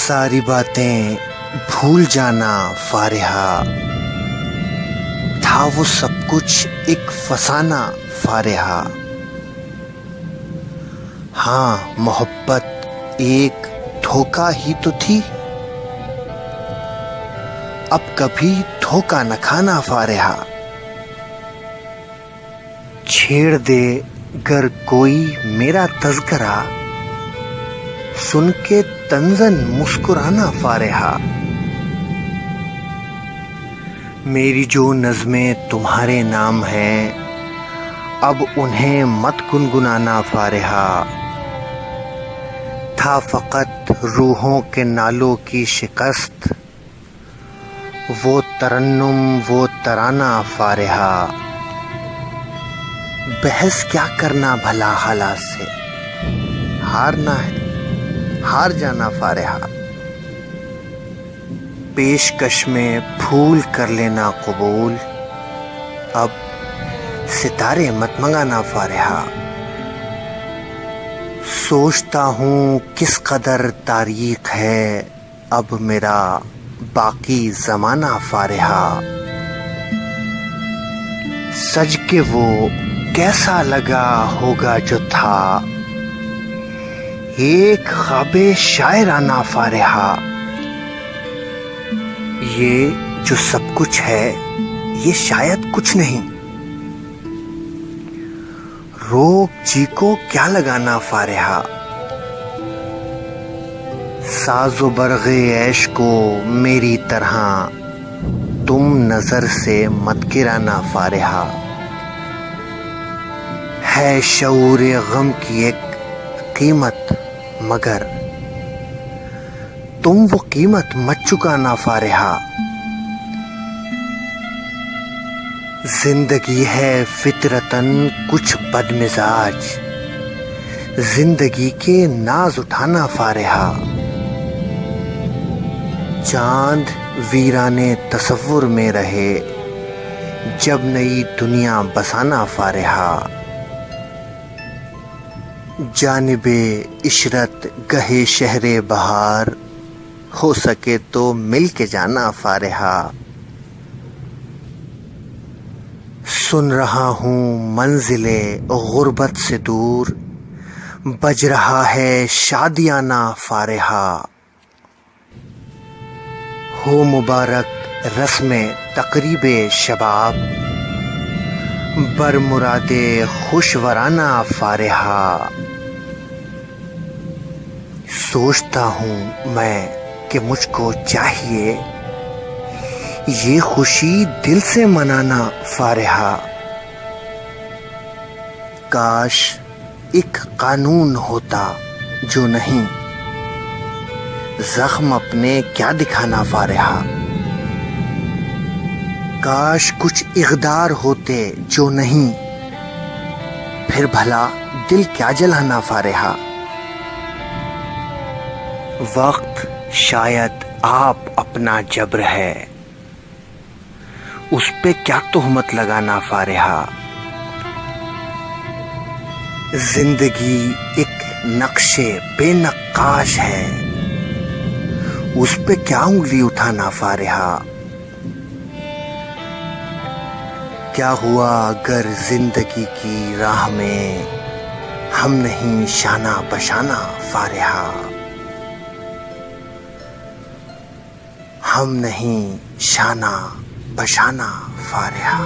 ساری باتیں بھول جانا فارحہ، تھا وہ سب کچھ ایک فسانہ فارحہ۔ ہاں محبت ایک دھوکہ ہی تو تھی، اب کبھی دھوکہ نہ کھانا فارحہ۔ چھیڑ دے گر کوئی میرا تذکرہ، سن کے طنزاً مسکرانا فارحہ۔ میری جو نظمیں تمہارے نام ہیں، اب انہیں مت گنگنانا فارحہ۔ تھا فقط روحوں کے نالوں کی شکست، وہ ترنم وہ ترانہ فارحہ۔ بحث کیا کرنا بھلا حالات سے، ہارنا ہے ہار جانا فارحہ۔ پیشکش میں پھول کر لینا قبول، اب ستارے مت منگانا فارحہ۔ سوچتا ہوں کس قدر تاریک ہے اب میرا باقی زمانہ فارحہ۔ سج کے وہ کیسا لگا ہوگا جو تھا، ایک خواب شاعرانہ فارحہ۔ یہ جو سب کچھ ہے یہ شاید کچھ نہیں، روک جی کو کیا لگانا فارحہ۔ ساز و برغ عیش کو میری طرح تم نظر سے مت گرانا فارحہ۔ ہے شعور غم کی ایک قیمت، مگر تم وہ قیمت مت چکانا فارحہ۔ زندگی ہے فطرتاً کچھ بد مزاج، زندگی کے ناز اٹھانا فارحہ۔ چاند ویرانے تصور میں رہے، جب نئی دنیا بسانا فارحہ۔ جانب عشرت گہے شہر بہار، ہو سکے تو مل کے جانا فارحہ۔ سن رہا ہوں منزل غربت سے دور، بج رہا ہے شادیانہ فارحہ۔ ہو مبارک رسم تقریب شباب، بر مراد خوشورانہ فارحہ۔ سوچتا ہوں میں کہ مجھ کو چاہیے یہ خوشی دل سے منانا فارحہ۔ کاش ایک قانون ہوتا جو نہیں، زخم اپنے کیا دکھانا فارحہ۔ کاش کچھ اقدار ہوتے جو نہیں، پھر بھلا دل کیا جلانا فارحہ۔ وقت شاید آپ اپنا جبر ہے، اس پہ کیا تہمت لگانا فارحہ۔ زندگی ایک نقش بے نقاش ہے، اس پہ کیا انگلی اٹھانا فارحہ۔ کیا ہوا اگر زندگی کی راہ میں ہم نہیں شانہ بشانہ فارحہ، ہم نہیں شانہ بشانہ فارحہ۔